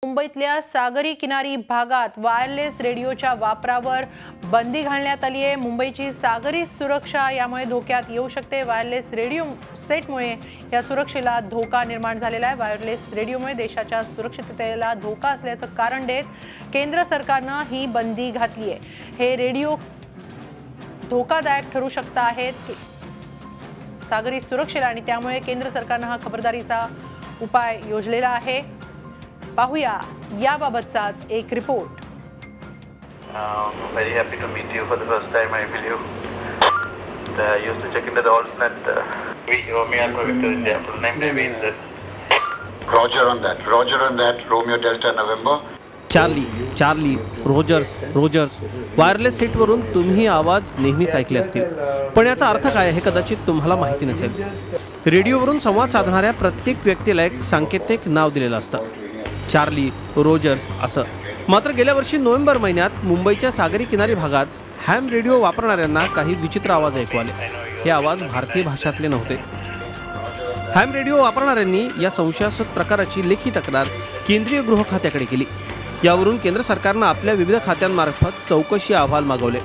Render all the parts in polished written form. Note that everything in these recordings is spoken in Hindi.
मुंबईतल्या सागरी किनारी भागात वायरलेस रेडिओच्या वापरावर बंदी घालण्यात आली आहे। मुंबईची सागरी सुरक्षा यामुळे धोक्यात येऊ शकते। वायरलेस रेडिओ सेटमुळे या सुरक्षेला धोका निर्माण झालेला आहे। वायरलेस रेडिओमुळे देशाच्या सुरक्षिततेला धोका असल्याचं कारण देत केंद्र सरकारने ही बंदी घातली आहे। हे रेडिओ धोकादायक ठरू शकत आहेत सागरी सुरक्षेला आणि त्यामुळे केंद्र सरकारने हा खबरदारीचा उपाय योजलेला आहे। पाहूया याबाबतचाच एक report. Very happy to meet you for the first time, I believe. I used to check into the alternate. Romeo Alpha Victor India. Full name Naveen. Roger on that. Roger on that. Romeo Delta November. Charlie Rogers wireless सेटवरून तुम्ही आवाज नेहमीच ऐकले असतील, पण याचा अर्थ काय हे कदाचित तुम्हाला माहिती नसेल। रेडिओवरून संवाद साधणाऱ्या प्रत्येक व्यक्तीला एक सांकेतिक नाव दिलेलं असतं, चार्ली रोजर्स असं। मात्र गेल्या वर्षी नोव्हेंबर महिन्यात मुंबईच्या सागरी किनारी भागात हॅम रेडिओ वापरणाऱ्यांना काही विचित्र आवाज ऐकू आले। हे आवाज भारतीय भाषातले नव्हते। हॅम रेडिओ वापरणाऱ्यांनी या संशयास्पद प्रकाराची लेखी तक्रार केंद्रीय गृह खात्याकडे केली। यावरून केंद्र सरकारने आपल्या विविध खात्यांमार्फत चौकशी अहवाल मागवले।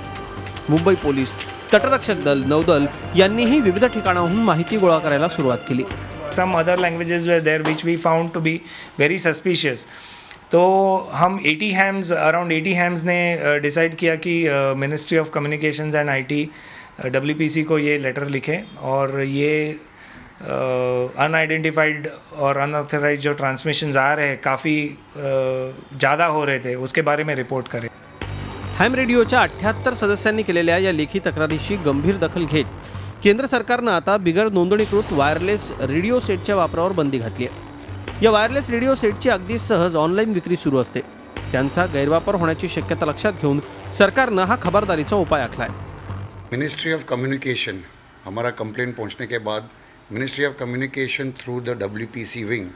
मुंबई पोलीस, तटरक्षक दल, नौदल यांनीही विविध ठिकाणाहून माहिती गोळा करायला सुरुवात केली। Some other languages were there which we found to be very suspicious. तो हम 80 हैम्स अराउंड 80 हैम्स ने डिसाइड किया कि ministry of communications and IT WPC को ये लेटर लिखें और ये अनआइडेंटिफाइड और अनऑथराइज जो ट्रांसमिशंस आ रहे हैं काफ़ी ज़्यादा हो रहे थे, उसके बारे में रिपोर्ट करें। हॅम रेडिओच्या 78 सदस्यांनी केलेल्या या लेखी तक्रारीची गंभीर दखल घेत केंद्र सरकारने आता बिगर नोंदणीकृत वायरलेस रेडिओ सेटच्या वापरावर बंदी घातली आहे। या वायरलेस रेडिओ सेटची अगदी सहज ऑनलाईन विक्री सुरू असते। त्यांचा गैरवापर होण्याची शक्यता लक्षात घेऊन सरकारने हा खबरदारीचा उपाय आखला आहे। मिनिस्ट्री ऑफ कम्युनिकेशन, हमारा कंप्लेंट पहुंचने के बाद ministry of communication through the WPC wing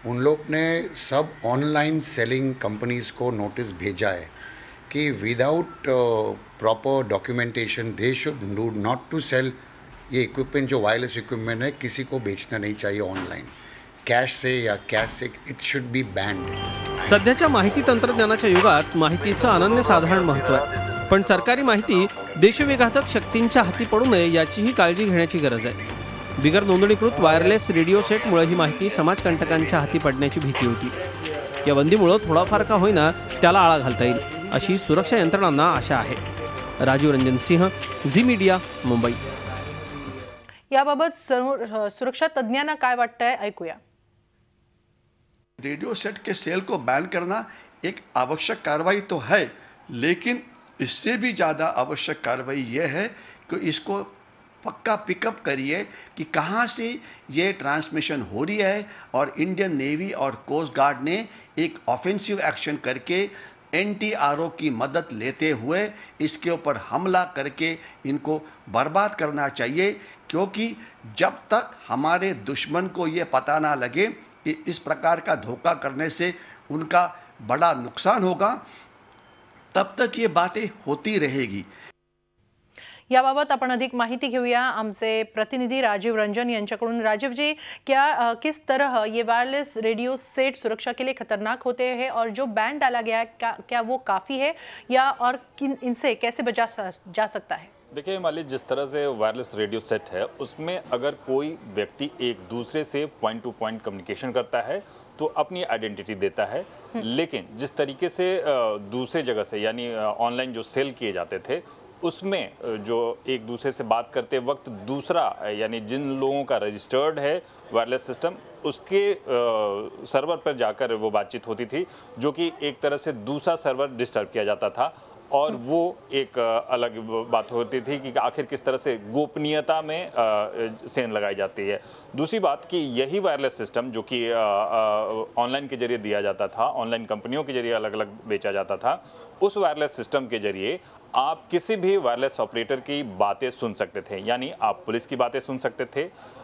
उन लोग ने सब ऑनलाइन सेलिंग कंपनीज़ को नोटिस भेजा है कि without proper documentation they should not to sell ये इक्विपमेंट, जो वायरलेस इक्विपमेंट है किसी को बेचना नहीं चाहिए ऑनलाइन, कैश से या कैश से, इट शुड बी बैंड। सध्याच्या माहिती तंत्रज्ञानाच्या युगात माहितीचं अनन्यसाधारण महत्त्व आहे, पण सरकारी माहिती देशविघातक शक्तींच्या हाती पडू नये याचीही काळजी घेण्याची गरज आहे। बिगर नोंदणीकृत वायरलेस रेडिओ सेटमुळे ही माहिती समाजकंटकांच्या हाती पडण्याची भीती होती। या बंदीमुळे थोडाफार का होईना त्याला आळा घालता येईल अशी सुरक्षा यंत्रणांना आशा आहे। राजीव रंजन सिंह, झी मीडिया, मुंबई। याबाबत सुरक्षा तज्ञांना काय वाटतंय ऐकूया। रेडियो सेट के सेल को बैन करना एक आवश्यक कार्रवाई तो है, लेकिन इससे भी ज़्यादा आवश्यक कार्रवाई ये है कि इसको पक्का पिकअप करिए कि कहाँ से ये ट्रांसमिशन हो रही है और इंडियन नेवी और कोस्ट गार्ड ने एक ऑफेंसिव एक्शन करके NTRO की मदद लेते हुए इसके ऊपर हमला करके इनको बर्बाद करना चाहिए, क्योंकि जब तक हमारे दुश्मन को ये पता ना लगे कि इस प्रकार का धोखा करने से उनका बड़ा नुकसान होगा, तब तक ये बातें होती रहेगी। याबाबत आपण अधिक माहिती घेऊया आमचे प्रतिनिधी राजीव रंजन यांच्याकडून। राजीव जी, क्या किस तरह ये वायरलेस रेडियो सेट सुरक्षा के लिए खतरनाक होते हैं और जो बैन डाला गया है क्या वो काफ़ी है या और इनसे कैसे बचा जा सकता है? देखिए मालिक, जिस तरह से वायरलेस रेडियो सेट है उसमें अगर कोई व्यक्ति एक दूसरे से पॉइंट टू पॉइंट कम्युनिकेशन करता है तो अपनी आइडेंटिटी देता है, लेकिन जिस तरीके से दूसरे जगह से यानी ऑनलाइन जो सेल किए जाते थे उसमें जो एक दूसरे से बात करते वक्त दूसरा यानी जिन लोगों का रजिस्टर्ड है वायरलेस सिस्टम उसके सर्वर पर जाकर वो बातचीत होती थी, जो कि एक तरह से दूसरा सर्वर डिस्टर्ब किया जाता था और वो एक अलग बात होती थी कि आखिर किस तरह से गोपनीयता में सेंध लगाई जाती है। दूसरी बात कि यही वायरलेस सिस्टम जो कि ऑनलाइन के जरिए दिया जाता था, ऑनलाइन कंपनियों के जरिए अलग अलग बेचा जाता था, उस वायरलेस सिस्टम के जरिए आप किसी भी वायरलेस ऑपरेटर की बातें सुन सकते थे। यानी आप पुलिस की बातें सुन सकते थे,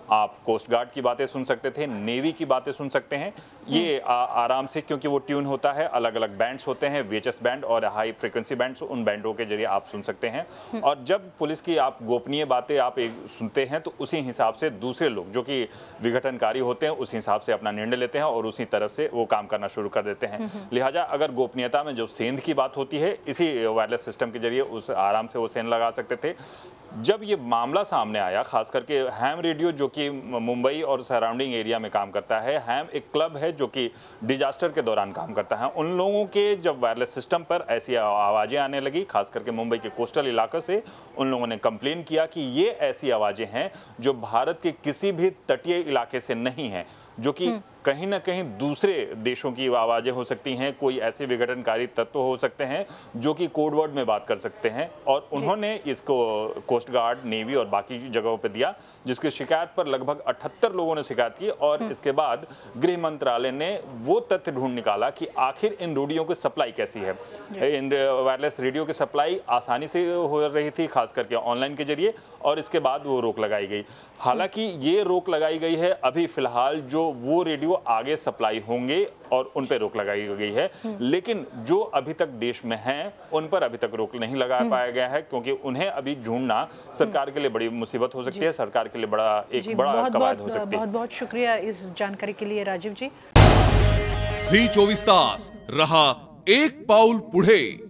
आप कोस्ट गार्ड की बातें सुन सकते थे, नेवी की बातें सुन सकते हैं, ये आराम से, क्योंकि वो ट्यून होता है, अलग अलग बैंड्स होते हैं, VHS बैंड और हाई फ्रीक्वेंसी बैंड्स, उन बैंडों के जरिए आप सुन सकते हैं। और जब पुलिस की आप गोपनीय बातें आप सुनते हैं तो उसी हिसाब से दूसरे लोग जो कि विघटनकारी होते हैं उस हिसाब से अपना निर्णय लेते हैं और उसी तरफ से वो काम करना शुरू कर देते हैं। लिहाजा अगर गोपनीयता में जो सेंध की बात होती है, इसी वायरलेस सिस्टम के जरिए उस आराम से वो सेंध लगा सकते थे। जब ये मामला सामने आया, खास करके हैम रेडियो जो कि मुंबई और सराउंडिंग एरिया में काम करता है, हैम एक क्लब है जो कि डिजास्टर के दौरान काम करता है, उन लोगों के जब वायरलेस सिस्टम पर ऐसी आवाज़ें आने लगी, खास करके मुंबई के कोस्टल इलाकों से, उन लोगों ने कंप्लेन किया कि ये ऐसी आवाज़ें हैं जो भारत के किसी भी तटीय इलाके से नहीं हैं, जो कि कहीं ना कहीं दूसरे देशों की आवाज़ें हो सकती हैं, कोई ऐसे विघटनकारी तत्व हो सकते हैं जो कि कोड वर्ड में बात कर सकते हैं। और उन्होंने इसको कोस्ट गार्ड, नेवी और बाकी जगहों पे दिया, जिसकी शिकायत पर लगभग 78 लोगों ने शिकायत की। और इसके बाद गृह मंत्रालय ने वो तथ्य ढूंढ निकाला कि आखिर इन रेडियो की सप्लाई कैसी है। इन वायरलेस रेडियो की सप्लाई आसानी से हो रही थी, खास करके ऑनलाइन के जरिए, और इसके बाद वो रोक लगाई गई। हालांकि ये रोक लगाई गई है, अभी फिलहाल जो वो रेडियो आगे सप्लाई होंगे और उन पर रोक लगाई गई है, लेकिन जो अभी तक देश में हैं उन पर अभी तक रोक नहीं लगा पाया गया है, क्योंकि उन्हें अभी ढूंढना सरकार के लिए बड़ी मुसीबत हो सकती है, सरकार के लिए बड़ा कवायद हो सकती है। बहुत बहुत शुक्रिया इस जानकारी के लिए राजीव जी। झी 24 तास रहा एक पाऊल पुढे।